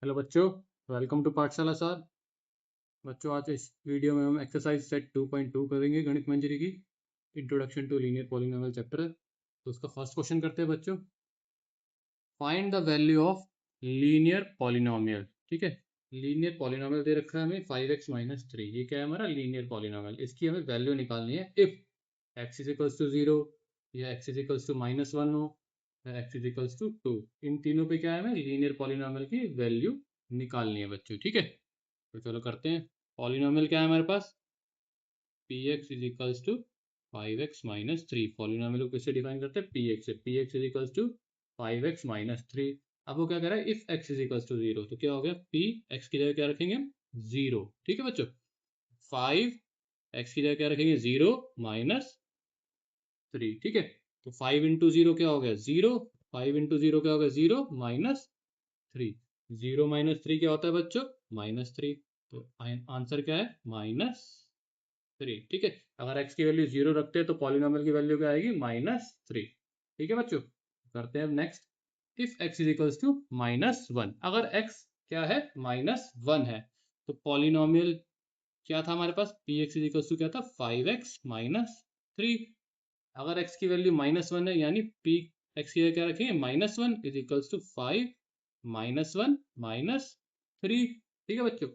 Hello बच्चों, welcome to पाठशाला sir. बच्चों, आज इस वीडियो में हम एक्सरसाइज सेट 2.2 करेंगे गणित मंजरी की। Introduction to linear polynomial chapter है। तो उसका फर्स्ट क्वेश्चन करते हैं बच्चों। Find the value of linear polynomial. ठीक है, लीनियर पॉलिनोमियल दे रखा है हमें 5x माइनस 3। ये क्या है हमारा लीनियर पॉलिनोमियल। इसकी हमें वैल्यू निकालनी है if x is equals to 0 या x इज इक्वल्स टू -1 हो या x इज इक्वल्स टू 2। इन तीनों पे क्या है हमें लीनियर पॉलिनोमियल की वैल्यू निकालनी है बच्चों। ठीक है, तो चलो करते हैं। पॉलिनोमियल क्या है हमारे पास, px is equals to 5x minus 3। Polynomial को किससे डिफाइन करते हैं, px से। px is equals to 5x minus 3। अब वो क्या कह रहा है, if x is equals to 0, तो क्या हो गया, p x की जगह क्या रखेंगे, 0। ठीक है बच्चों, 5 x की जगह क्या रखेंगे, 0 माइनस 3। ठीक है, तो 5 इंटू 0 क्या हो गया, 0। 5 इंटू 0 क्या हो गया, 0 माइनस 3। 0 माइनस 3 क्या होता है बच्चों, -3। तो आंसर क्या है, -3। ठीक है, अगर x की वैल्यू 0 रखते हैं तो पॉलिनोमियल की वैल्यू क्या आएगी, -3। ठीक है बच्चों, करते हैं अब next. If x is equals to -1, अगर x क्या है, -1 है, तो पॉलिनोमियल क्या था हमारे पास, px इज इक्वल्स टू क्या था, 5x माइनस 3। अगर x की वैल्यू -1 है यानी p x की क्या रखेंगे, -1 इज इक्वल्स टू 5 -1 -3। ठीक है बच्चों,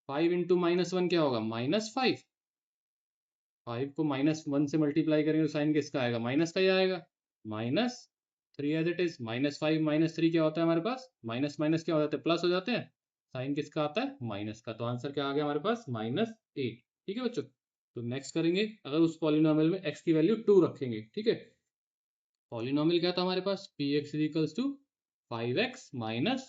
5 इंटू -1 क्या होगा, -5। 5 को -1 से मल्टीप्लाई करेंगे तो साइन किसका आएगा, माइनस का ही आएगा। -3 एज इट इज। -5 -3 क्या होता है हमारे पास, माइनस माइनस क्या हो जाते हैं, प्लस हो जाते हैं। साइन किसका आता है, माइनस का। तो आंसर क्या आ गया हमारे पास, -8। ठीक है बच्चों, तो नेक्स्ट करेंगे। अगर उस पॉलिनोमियल में x की वैल्यू 2 रखेंगे। ठीक है, पॉलिनोमियल क्या था हमारे पास, px is equals to 5x minus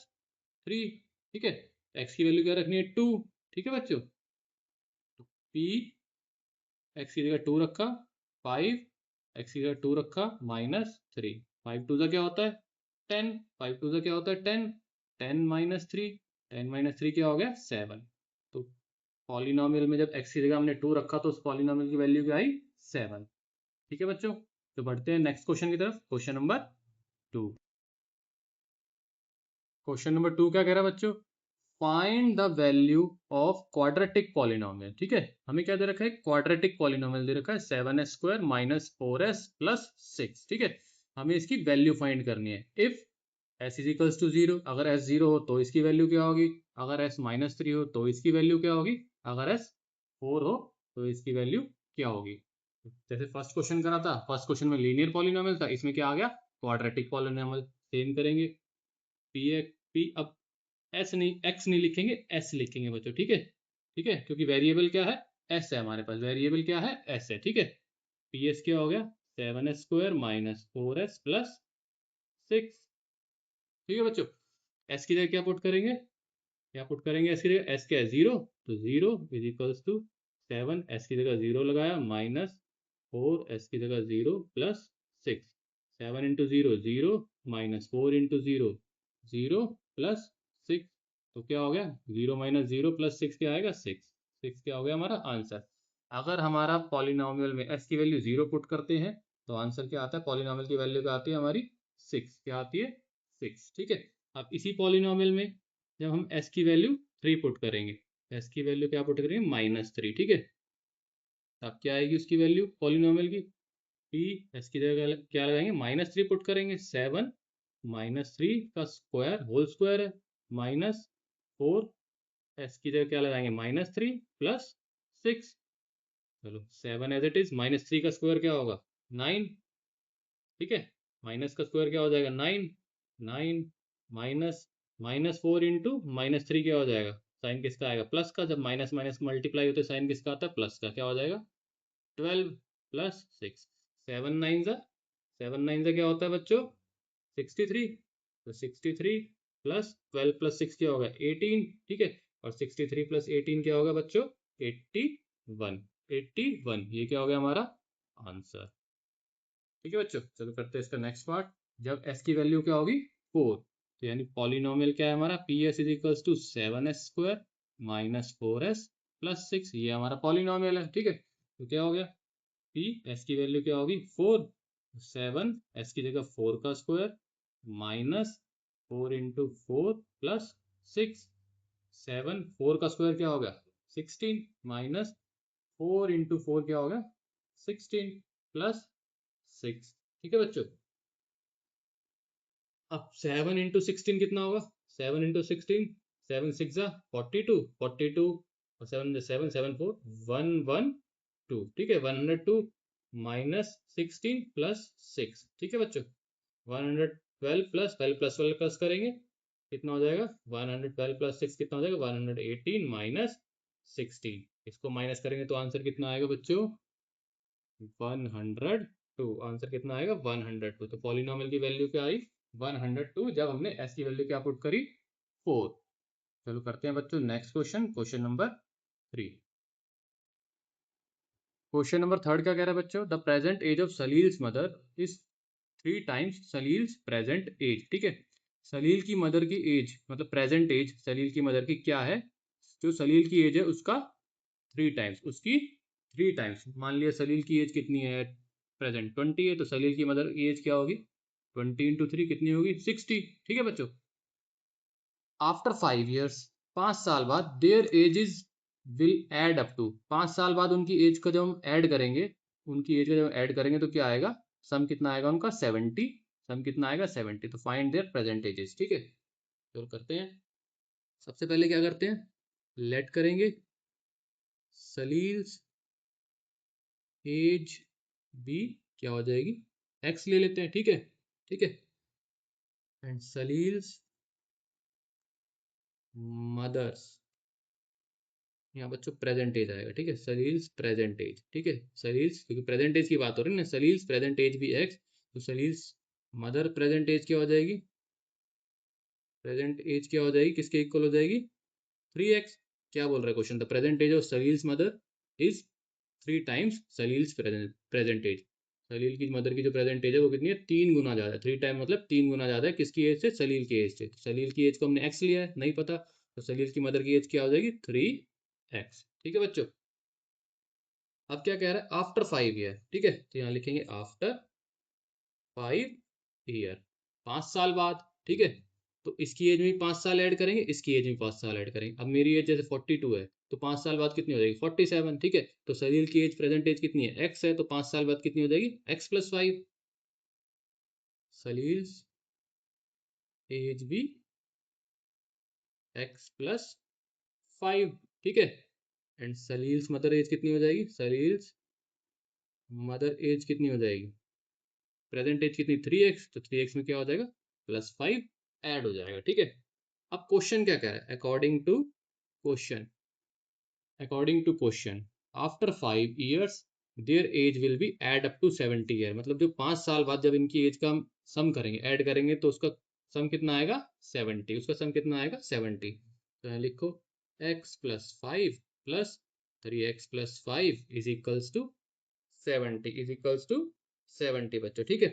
3। ठीक है, x की वैल्यू क्या रखनी है, 2। ठीक है बच्चों, तो p x की जगह 2 रखा, 5 x की जगह 2 रखा, -3। 5 टू ज़ा क्या होता है, 10। 5 टू ज़ा क्या होता है, 10। 10 माइनस 3, 10 माइनस 3 क्या हो गया, 7। तो पॉलिनोमियल में जब x की जगह हमने 2 रखा तो उस पॉलिनोमियल की वैल्यू क्या आई, 7। ठीक है बच्चों, तो बढ़ते हैं नेक्स्ट क्वेश्चन की तरफ। Question number 2। क्वेश्चन नंबर 2 क्या कह रहा है बच्चों, find the value of quadratic polynomial. ठीक है, हमें क्या दे रखा है, क्वाड्रेटिक पॉलिनोमियल दे रखा है 7s square minus 4s plus 6। ठीक है, हमें इसकी वैल्यू फाइंड करनी है। If s is equals to 0, अगर s 0 हो तो इसकी वैल्यू क्या होगी, अगर s -3 हो तो इसकी वैल्यू क्या होगी, अगर s 4 हो तो इसकी वैल्यू क्या होगी। जैसे फर्स्ट क्वेश्चन करा था, फर्स्ट क्वेश्चन में लीनियर पॉलिनोमियल था, इसमें क्या आ गया, क्वाड्रेटिक पॉलिनोमियल। सेम करेंगे, p अब एस नहीं, एक्स नहीं लिखेंगे, एस लिखेंगे बच्चों। ठीक है, ठीक है, क्योंकि वेरिएबल क्या है, एस है हमारे पास। वेरिएबल क्या है, एस है। ठीक है, पी एस क्या हो गया, 7s square minus 4s plus 6। ठीक है बच्चों, एस की जगह क्या पुट करेंगे, क्या पुट करेंगे एस की जगह, एस क्या है, 0। तो 0 इज इक्वल्स टू 7, एस की जगह 0 लगाया, माइनस 4 एस की जगह 0 plus 6। 7 into 0 0, minus 4 into 0 0 plus 6। तो क्या हो गया, 0 माइनस 0 प्लस 6 क्या आएगा, 6। 6 क्या हो गया हमारा आंसर। अगर हमारा पॉलिनोमियल में एस की वैल्यू 0 पुट करते हैं तो आंसर क्या आता है, पॉलिनोमियल की वैल्यू क्या आती है हमारी, 6। क्या आती है, 6। ठीक है, अब इसी पॉलिनोमियल में जब हम s की वैल्यू 3 पुट करेंगे, s की वैल्यू क्या पुट करेंगे, -3। ठीक है, अब क्या आएगी उसकी वैल्यू पॉलिनोमियल की, p s की जगह क्या लगाएंगे, -3 पुट करेंगे। 7 -3 का स्क्वायर होल स्क्वायर है, -4 s की जगह क्या लगाएंगे, -3 प्लस 6। चलो 7 एज इट इज, -3 का स्क्वायर क्या होगा, 9। ठीक है, माइनस का स्क्वायर क्या हो जाएगा, 9। 9 माइनस -4 इंटू -3 क्या हो जाएगा, साइन किसका आएगा, प्लस का। जब माइनस माइनस मल्टीप्लाई होते साइन किसका आता है, प्लस का। क्या हो जाएगा, 12 प्लस 6। 7 9 ज़ा, 7 9 ज़ा क्या होता है बच्चों, 63। तो 63 प्लस 12 प्लस 6 क्या होगा, 18। ठीक है, और 63 प्लस 18 क्या होगा बच्चों, 81। 81, ये क्या हो गया हमारा आंसर। ठीक है बच्चों, चलो करते हैं इसका नेक्स्ट पार्ट। जब s की वैल्यू क्या होगी, 4, तो यानी पॉलिनोमियल क्या है हमारा, P S is equals to 7s square minus 4s plus 6। ये हमारा पॉलिनोमियल है। ठीक है, तो क्या हो गया, पी एस की वैल्यू क्या होगी, 4। 7 एस की जगह 4 का स्क्वायर माइनस 4 इंटू 4 प्लस 6 7 4 का स्क्वायर क्या होगा 16 माइनस 4 इंटू 4 क्या होगा 16 प्लस 6। ठीक है बच्चों। अब 7 इंटू 16 कितना होगा 7 इंटू 16 7 6 42 42 और 7 7 7 4 112। ठीक है 102 माइनस 16 प्लस 6। ठीक है बच्चों 112 प्लस 12 प्लस 12 प्लस करेंगे कितना हो जाएगा 112 प्लस 6 कितना हो जाएगा 118 माइनस 16। इसको माइनस करेंगे तो आंसर कितना आएगा बच्चों 102। आंसर कितना आएगा 102। तो पॉलिनोमियल की वैल्यू क्या आई 102 जब हमने एस की वैल्यू क्या पुट करी 4। चलो करते हैं बच्चों next question, question number 3। Question number 3 क्या कह रहा है बच्चों, the present age of Salil's mother is 3 times Salil's present age. ठीक है सलील की मदर की एज मतलब प्रेजेंट एज सलील की मदर की क्या है, जो सलील की एज है उसका 3 टाइम्स, उसकी 3 टाइम्स। मान लिया सलील की एज कितनी है प्रेजेंट 20 है, तो सलील की मदर की एज क्या होगी 20 इंटू 3 कितनी होगी 60। ठीक है बच्चों। आफ्टर 5 ईयर्स 5 साल बाद their ages will add up to, 5 साल बाद उनकी एज को जब हम ऐड करेंगे, उनकी एज को जब ऐड करेंगे तो क्या आएगा सम कितना आएगा उनका 70। सम कितना आएगा 70। तो फाइंड देयर प्रेजेंट एजेस। ठीक है चलो करते हैं। सबसे पहले क्या करते हैं लेट करेंगे सलील्स एज बी क्या हो जाएगी एक्स ले लेते हैं। ठीक है ठीक है एंड सलील्स मदर्स, यहाँ बच्चों प्रेजेंट एज आएगा। ठीक है सलील्स प्रेजेंट एज। ठीक है सलील्स क्योंकि प्रेजेंट एज की बात हो रही है ना, सलील्स प्रेजेंट एज भी एक्स, तो सलील्स मदर प्रेजेंट एज क्या हो जाएगी, प्रेजेंट एज क्या हो जाएगी किसके इक्वल हो जाएगी 3x। क्या बोल रहा है question, the present age of Salil's mother is 3 times Salil's present age. Salil की मदर की जो प्रेजेंट एज है वो कितनी है 3 गुना ज्यादा है। 3 टाइम मतलब 3 गुना ज्यादा है किसकी एज से सलील की एज से। तो सलील की एज को हमने x लिया है नहीं पता, तो सलील की मदर की एज क्या हो जाएगी 3x। ठीक है बच्चों। अब क्या कह रहा है आफ्टर 5 ईयर। ठीक है तो यहाँ लिखेंगे आफ्टर 5 ईयर 5 साल बाद। ठीक है तो इसकी एज में 5 साल ऐड करेंगे, इसकी एज में 5 साल ऐड करेंगे। अब मेरी एज जैसे 42 है तो 5 साल बाद कितनी हो जाएगी 47। ठीक है तो सलील की एज प्रेजेंट एज कितनी है x है, तो 5 साल बाद कितनी हो जाएगी x प्लस 5। सलील्स एज भी x प्लस 5। ठीक है एंड सलील्स मदर एज कितनी हो जाएगी, सलील्स मदर एज कितनी हो जाएगी प्रेजेंट एज कितनी 3x, तो 3x में क्या हो जाएगा +5 ऐड हो जाएगा। ठीक है अब क्वेश्चन क्या कह रहा है according to question after 5 years their age will be add up to 70 year. मतलब जो 5 साल बाद जब इनकी एज का हम सम करेंगे ऐड करेंगे तो उसका सम कितना आएगा 70, उसका सम कितना आएगा 70। तो यहाँ लिखो x plus 5 plus 3x plus 5 is equals to 70 is equals to 70 बच्चों। ठीक है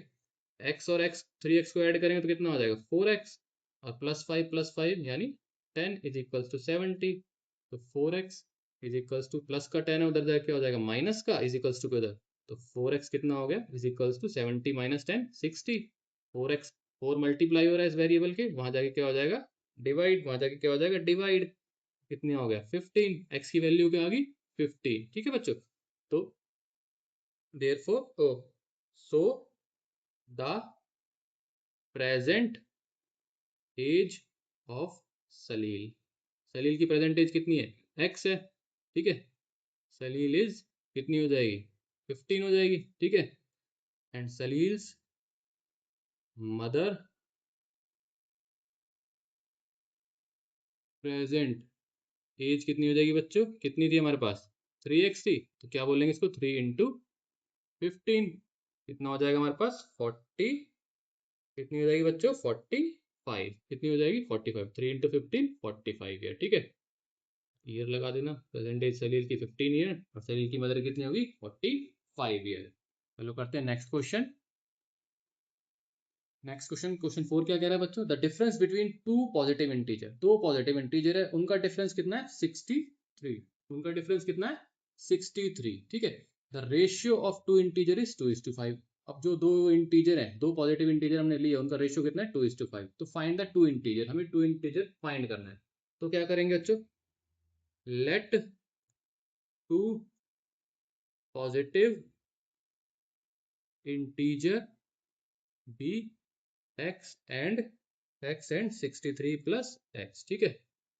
x और x 3x को ऐड करेंगे तो कितना हो जाएगा 4x और प्लस 5 यानी 10 इज इक्वल्स टू 70। तो 4x is equals two plus का 10 है उधर जाके क्या हो जाएगा माइनस का इज इक्वल्स टू किधर, तो 4x कितना हो गया is equals to 70 minus 10 60। 4x 4 multiply हो रहा है इस वेरिएबल के, वहां जाके क्या हो जाएगा डिवाइड, वहां जाके क्या हो जाएगा डिवाइड, कितनी हो गया 15। x की वैल्यू क्या आ गई 15। ठीक है बच्चों। तो therefore so the present age of सलील, सलील की प्रेजेंट एज कितनी है x है। ठीक है सलील इज कितनी हो जाएगी 15 हो जाएगी। ठीक है एंड सलील्स मदर प्रेजेंट एज कितनी हो जाएगी बच्चों, कितनी थी हमारे पास 3x थी, तो क्या बोलेंगे इसको 3 इंटू 15 कितना हो जाएगा हमारे पास 40। कितनी हो जाएगी बच्चों 45। कितनी हो जाएगी 45, 3 इंटू 15 45 ईयर। ठीक है ईयर लगा देना, प्रेजेंट एज सलील की 15 ईयर और सलील की मदर कितनी होगी 45 ईयर। चलो करते हैं next question. Next question question 4 क्या कह रहा है बच्चों, the difference between two positive integer, दो पॉजिटिव इंटीजर है उनका डिफरेंस कितना है 63। उनका डिफरेंस कितना है 63। ठीक है the ratio of two integer is 2:5। अब जो दो इंटीजर है दो पॉजिटिव इंटीजर हमने लिए उनका रेशियो कितना है 2:5। तो फाइंड द टू इंटीजर, हमें टू इंटीजर फाइंड करना है। तो क्या करेंगे बच्चों, let two positive integer be x and 63 plus x। ठीक है,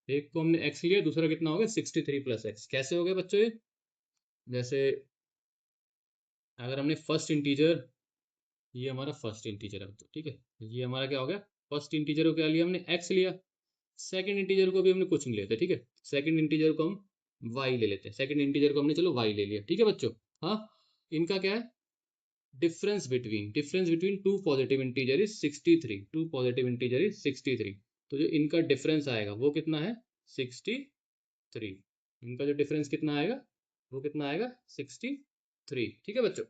एक को हमने x लिया, दूसरा कितना हो गया 63 प्लस x। कैसे हो गया बच्चों ये, जैसे अगर हमने फर्स्ट इंटीजर, ये हमारा फर्स्ट इंटीजर है बच्चों, ठीक है, ये हमारा क्या हो गया, फर्स्ट इंटीजर को क्या लिया हमने, x लिया। सेकंड इंटीजर को भी हमने कुछ नहीं लेते, ठीक है, सेकंड इंटीजर को हम y ले लेते हैं, सेकंड इंटीजर को हमने चलो y ले लिया, ठीक है बच्चों। हाँ, इनका क्या है, difference between two positive integer is 63, two positive integer is 63। तो जो इनका डिफरेंस आएगा वो कितना है, 63। इनका जो डिफरेंस कितना आएगा, वो कितना आएगा, 63। ठीक है बच्चों,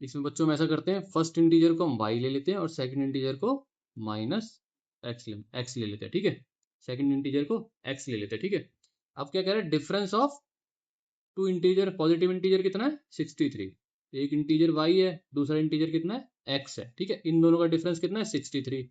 इसमें बच्चों हम ऐसा करते हैं, फर्स्ट इंटीजर को हम y ले लेते हैं और सेकंड इंटीजर को माइनस x ले लेते हैं, ठीक है, सेकंड इंटीजर को x ले लेते हैं, ठीक है। अब क्या कह रहे हैं, difference of two integer, positive integer कितना है, 63। एक इंटीजर y है, दूसरा इंटीजर कितना है, x है, ठीक है, इन दोनों का डिफरेंस कितना है, 63।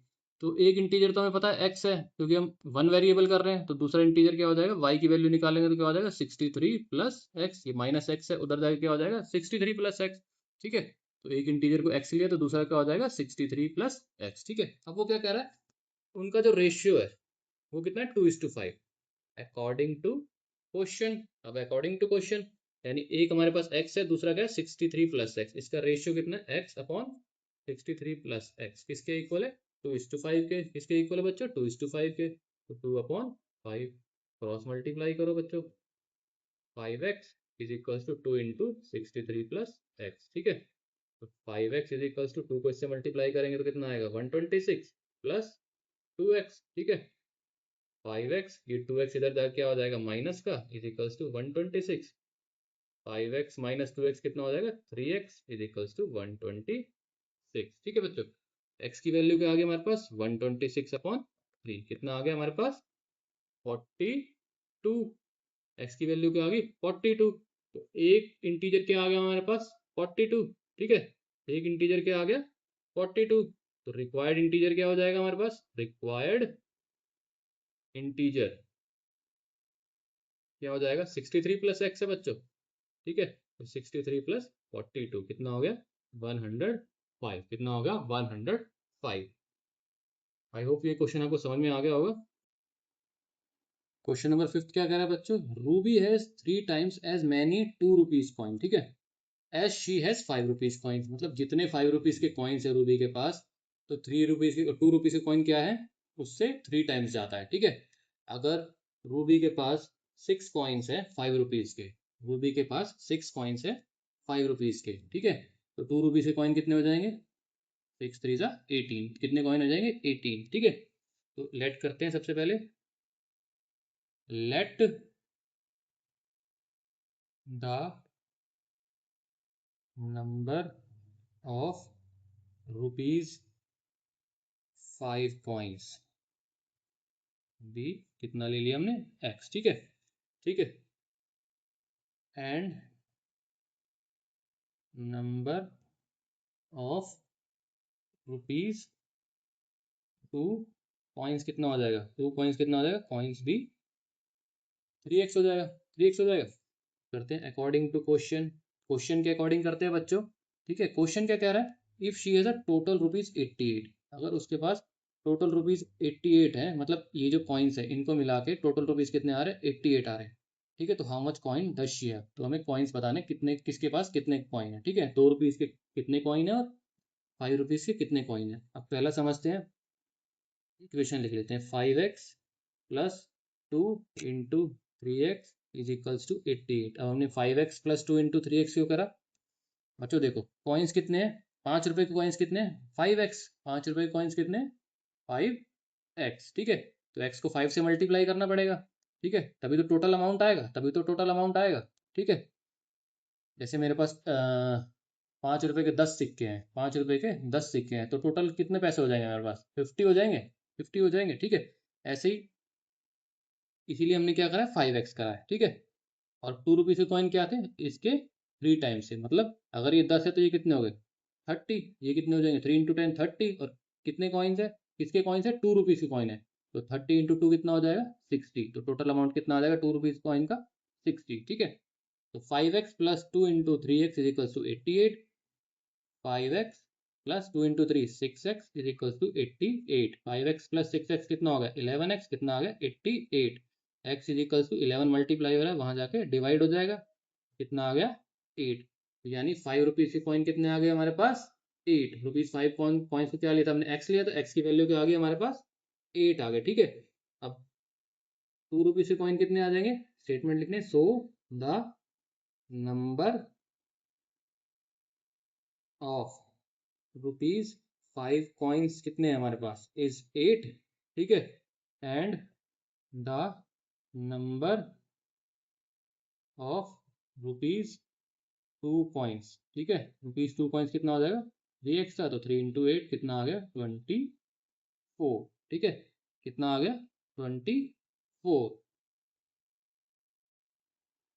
तो एक इंटीजर तो हमें पता है x है, क्योंकि हम वन वेरिएबल कर रहे हैं, तो दूसरा इंटीजर क्या हो जाएगा, y की वैल्यू निकालेंगे तो क्या हो जाएगा, 63 प्लस x, ये माइनस x है, उधर जाके क्या हो जाएगा, 63 प्लस x। ठीक है, तो एक इंटीजर को x लिया तो दूसरा क्या हो जाएगा, 63 प्लस x। ठीक है, अब वो क्या कह रहा है, उनका जो रेशियो है वो कितना है, 2:5 अकॉर्डिंग टू क्वेश्चन। अब अकॉर्डिंग टू क्वेश्चन यानी एक हमारे पास x है, दूसरा क्या है, 63 प्लस x, इसका रेशियो कितना है, x अपॉन 63 प्लस x, किसके इक्वल है, 2:5 के। किसके इक्वल है बच्चों, 2:5 के। तो 2/5 क्रॉस मल्टीप्लाई करो बच्चों, 5x is equal to 2 into 63 plus x। ठीक है, तो 5x इज इक्वल टू 2 को इससे मल्टीप्लाई करेंगे तो कितना आएगा, 126 प्लस 2x। ठीक है, 5x, ये 2x इधर जाके क्या हो जाएगा, माइनस का, is equals to 126। 5x minus 2x कितना हो जाएगा, 3x इज इक्वल्स टू 126। ठीक है बच्चों, x की वैल्यू क्या आ गई हमारे पास, 126 अपॉन 3, कितना आ गया हमारे पास, 42। x की वैल्यू क्या आ गई, 42। तो एक इंटीजर क्या आ गया हमारे पास, 42। ठीक है, एक इंटीजर क्या आ गया, 42। तो रिक्वायर्ड इंटीजर क्या हो जाएगा हमारे पास, रिक्वायर्ड इंटीजर क्या हो जाएगा, 63 प्लस x है बच्चों। ठीक है, तो 63 प्लस 42 कितना हो गया, 105। कितना होगा, 105। आई होप ये क्वेश्चन आपको समझ में आ गया होगा। क्वेश्चन नंबर 5 क्या कह रहा है बच्चों, Ruby has 3 times as many 2 rupees coin. ठीक है, as she has 5 rupees coin, मतलब जितने 5 रुपीज के कॉइन्स है रूबी के पास, तो 3 रुपीज के 2 रुपीज के कॉइन क्या है, उससे 3 टाइम्स जाता है। ठीक है, अगर रूबी के पास 6 कॉइन्स है 5 रुपीज के, रूबी के पास 6 कॉइन्स है 5 रुपीज के, ठीक है, तो 2 रुपीज के कॉइन कितने हो जाएंगे, 6 3 जा 18, कितने कॉइन हो जाएंगे, 18। ठीक है, तो लेट करते हैं सबसे पहले, let the number of rupees 5 coins be, कितना ले लिया हमने, x। ठीक है, ठीक है, and number of rupees 2 coins कितना हो जाएगा, 2 कॉइन्स कितना हो जाएगा, कॉइन्स भी 3x हो जाएगा, 3x हो जाएगा। करते हैं अकॉर्डिंग टू क्वेश्चन, क्वेश्चन के अकॉर्डिंग करते हैं बच्चों। ठीक है, क्वेश्चन क्या कह रहा है, if she has a total rupees 88, अगर उसके पास टोटल रुपीज 88 है, मतलब ये जो कॉइन्स है इनको मिला के टोटल रुपीज कितने आ रहे हैं, 88 आ रहे हैं। ठीक है, तो how much coin does she have, तो हमें कॉइन्स बताने कितने, किसके पास कितने कॉइन है। ठीक है, 2 रुपीज के कितने कॉइन है और 5 रुपीज के कितने कॉइन है। अब पहला समझते हैं, इक्वेशन लिख लेते हैं, 5x plus 2 into 3x is equals to 88। अब हमने 5x प्लस 2 इंटू 3x क्यों करा बच्चों, देखो कॉइन्स कितने हैं, 5 रुपए के कॉइन्स कितने हैं, 5x, 5 रुपए के कॉइन्स कितने हैं, 5x। ठीक है, तो x को 5 से मल्टीप्लाई करना पड़ेगा। ठीक है, तभी तो टोटल अमाउंट आएगा, तभी तो टोटल अमाउंट आएगा। ठीक है, जैसे मेरे पास 5 रुपए के 10 सिक्के हैं, 5 रुपए के 10 सिक्के हैं, तो टोटल कितने पैसे हो जाएंगे मेरे पास, 50 हो जाएंगे, 50 हो जाएंगे। ठीक है, ऐसे ही, इसीलिए हमने क्या करा है, 5x करा है। ठीक है, और 2 रुपीज के कॉइन क्या थे, इसके 3 टाइम्स से, मतलब अगर ये 10 है तो ये कितने हो गए, 30, ये कितने हो जाएंगे, 3 इंटू 10 30, और कितने कॉइन्स है, किसके कॉइन है, 2 रुपीज़ की कॉइन है, तो 30 इंटू 2 कितना हो जाएगा 60, तो टोटल अमाउंट कितना आ जाएगा 2 रुपीज़ कॉइन का 60, ठीक है। तो 5x plus 2 into 3x is equal to 88, 5x plus 2 into 3 6x is equal to 88, 5x plus 6x कितना हो गया 11x, कितना आ गया 88, x is equal to 11 multiply हो रहा है वहां जाके डिवाइड हो जाएगा, कितना आ गया 8, तो यानी 5 रुपीज़ की कॉइन कितने आ गए हमारे पास 8 रुपीज़। 5 कॉइन्स को क्या लिया था हमने x लिया, तो x की वैल्यू क्या आ गई हमारे पास 8 आ गए, ठीक है। अब 2 रुपीज़ के कॉइन कितने आ जाएंगे, स्टेटमेंट लिखने, so the number of rupees 5 coins कितने हैं हमारे पास इज 8, ठीक है, and the number of rupees 2 coins, ठीक है, रुपीज 2 कॉइन्स कितना हो जाएगा 3x था, तो 3 इंटू 8 कितना आ गया 24, ठीक है, कितना आ गया 24।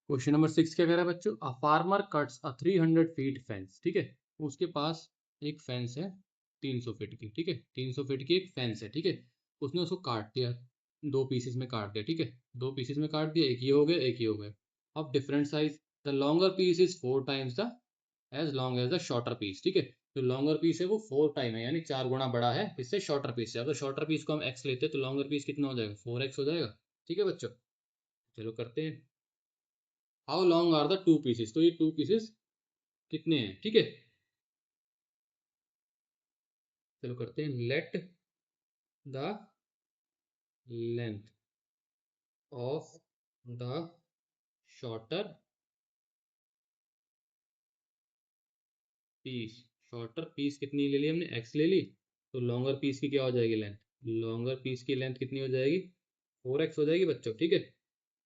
क्वेश्चन नंबर 6 क्या कह रहा है बच्चों, a farmer cuts a 300 feet fence, ठीक है, उसके पास एक फेंस है 300 फीट की, ठीक है, 300 फीट की एक फेंस है, ठीक है, उसने उसको काट दिया, दो पीसेस में काट दिया, ठीक है, दो पीसेस में काट दिया, एक ये हो गया एक ये हो गया। अब different size, the longer piece is 4 times the as long as the shorter piece, ठीक है, जो लॉन्गर पीस है वो 4 टाइम है, यानी 4 गुना बड़ा है इससे शॉर्टर पीस से। अगर शॉर्टर पीस को हम x लेते हैं तो लॉन्गर पीस कितना हो जाएगा 4x हो जाएगा, ठीक है बच्चों। चलो करते हैं, how long are the two pieces, तो ये टू पीसेस कितने हैं, ठीक है, चलो करते हैं, let the length of the shorter piece, shorter piece कितनी ले ली हमने x ले ली, तो लॉन्गर पीस की क्या हो जाएगी लेंथ, लॉन्गर पीस की लेंथ कितनी हो जाएगी 4x हो जाएगी बच्चों, ठीक है,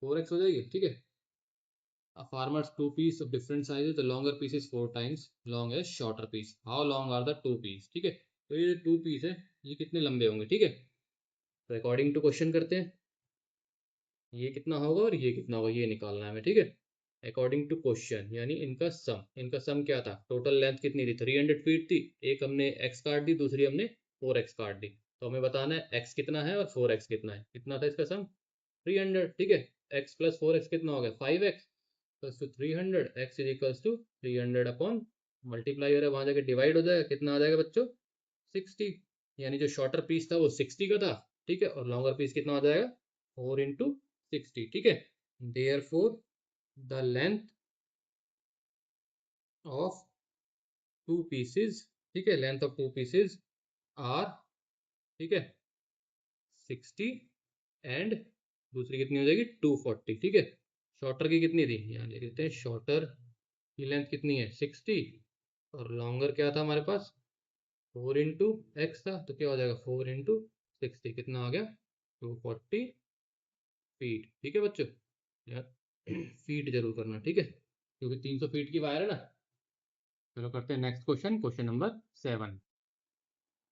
4x हो जाएगी, ठीक है। A farmer's two piece of different sizes, the longer piece is 4 times long as shorter piece. How long are the two piece, ठीक है, तो ये टू पीस है ये कितने लंबे होंगे, ठीक है, तो अकॉर्डिंग टू क्वेश्चन करते हैं, ये कितना होगा और ये कितना होगा ये निकालना है हमें, ठीक है, अकॉर्डिंग टू क्वेश्चन, यानी इनका सम क्या था, टोटल लेंथ कितनी थी 300 फीट थी, एक हमने x काट दी दूसरी हमने 4x काट दी, तो हमें बताना है x कितना है और 4x कितना है, कितना था इसका सम 300, ठीक है, x प्लस 4x कितना हो गया 5x plus two 300, x is equals to 300 upon multiply हो रहा है वहां जाके डिवाइड हो जाएगा, कितना आ जाएगा बच्चों 60, यानी जो शॉर्टर पीस था वो 60 का था, ठीक है, और लॉन्गर पीस कितना हो जाएगा 4 इंटू 60, ठीक है, therefore the length of two pieces, ठीक है, length of two pieces are, ठीक है 60 एंड दूसरी कितनी हो जाएगी 240, ठीक है, शॉर्टर की कितनी थी यहाँ लिख देते हैं, शॉर्टर की लेंथ कितनी है 60 और लॉन्गर क्या था हमारे पास 4 इंटू एक्स था, तो क्या हो जाएगा 4 इंटू 60 कितना आ गया 240 फीट, ठीक है बच्चों, यार फीट जरूर करना, ठीक है, क्योंकि 300 फीट की वायर है ना। चलो करते हैं next question, question number 7।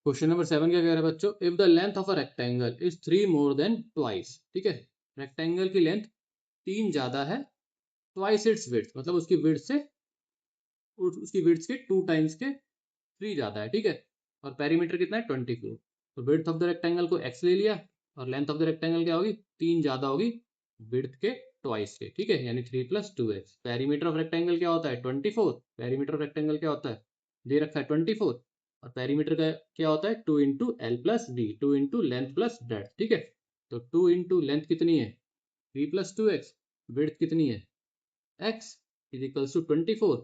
Question number 7 क्या कह रहा है बच्चों, if the length of a rectangle is 3 more than twice, ठीक है, रेक्टेंगल की लेंथ 3 ज्यादा है, ट्वाइस इट्स विड्थ, मतलब उसकी विड्थ से उसकी विड्थ के 2 टाइम्स के 3 ज्यादा है, ठीक है, और पेरीमीटर कितना है 24, तो विड्थ ऑफ द रेक्टेंगल को x ले लिया और लेंथ ऑफ द रेक्टेंगल क्या होगी 3 ज्यादा होगी विड्थ के ट्वाइस के, ठीक है, यानी 3 plus 2x, perimeter of rectangle क्या होता है 24, पेरीमीटर ऑफ रेक्टेंगल क्या होता है दे रखा है 24, और पेरीमीटर का क्या होता है 2 into L plus D, 2 into length plus breadth, ठीक है, तो 2 इंटू लेंथ कितनी है 3 प्लस 2x, विड्थ कितनी है x is equals to 24,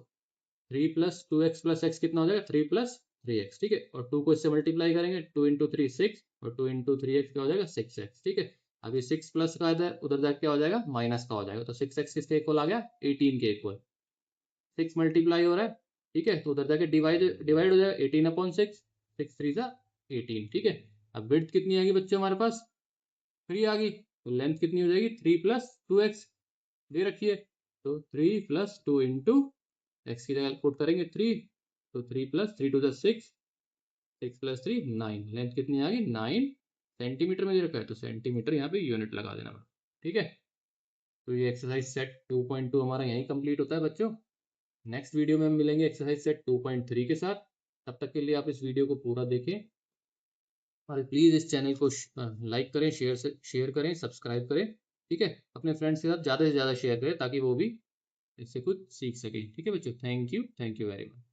3 plus x कितना हो जाएगा 3 प्लस 3x, ठीक है, और 2 को इससे मल्टीप्लाई करेंगे 2 इंटू 3 6 और 2 इंटू 3x क्या हो जाएगा 6x, ठीक है, अभी 6 प्लस का इधर उधर जाके क्या हो जाएगा माइनस का हो जाएगा, तो 6x किसके इक्वल आ गया 18 के इक्वल, 6 मल्टीप्लाई हो रहा है, ठीक है, तो उधर जाके डिवाइड डिवाइड हो जाएगा 18 अपॉन 6, 6 3 जा 18, ठीक है। अब विड्थ कितनी आएगी बच्चों हमारे पास 3 आ गई, तो लेंथ कितनी हो जाएगी 3 प्लस 2x दे रखी है, तो 3 प्लस 2 इंटू एक्स की जगह पुट करेंगे 3, तो 3 प्लस 3 टू 6, 6 प्लस 3 9, लेंथ कितनी आ गई 9 सेंटीमीटर में दे रखा है, तो सेंटीमीटर यहाँ पे यूनिट लगा देना, ठीक है। तो ये एक्सरसाइज सेट 2.2 हमारा यहीं कंप्लीट होता है बच्चों, नेक्स्ट वीडियो में हम मिलेंगे एक्सरसाइज सेट 2.3 के साथ, तब तक के लिए आप इस वीडियो को पूरा देखें और प्लीज़ इस चैनल को लाइक करें, शेयर करें, सब्सक्राइब करें, ठीक है। अपने फ्रेंड्स के साथ ज़्यादा से ज़्यादा शेयर करें ताकि वो भी इससे कुछ सीख सकें, ठीक है बच्चों। Thank you very much.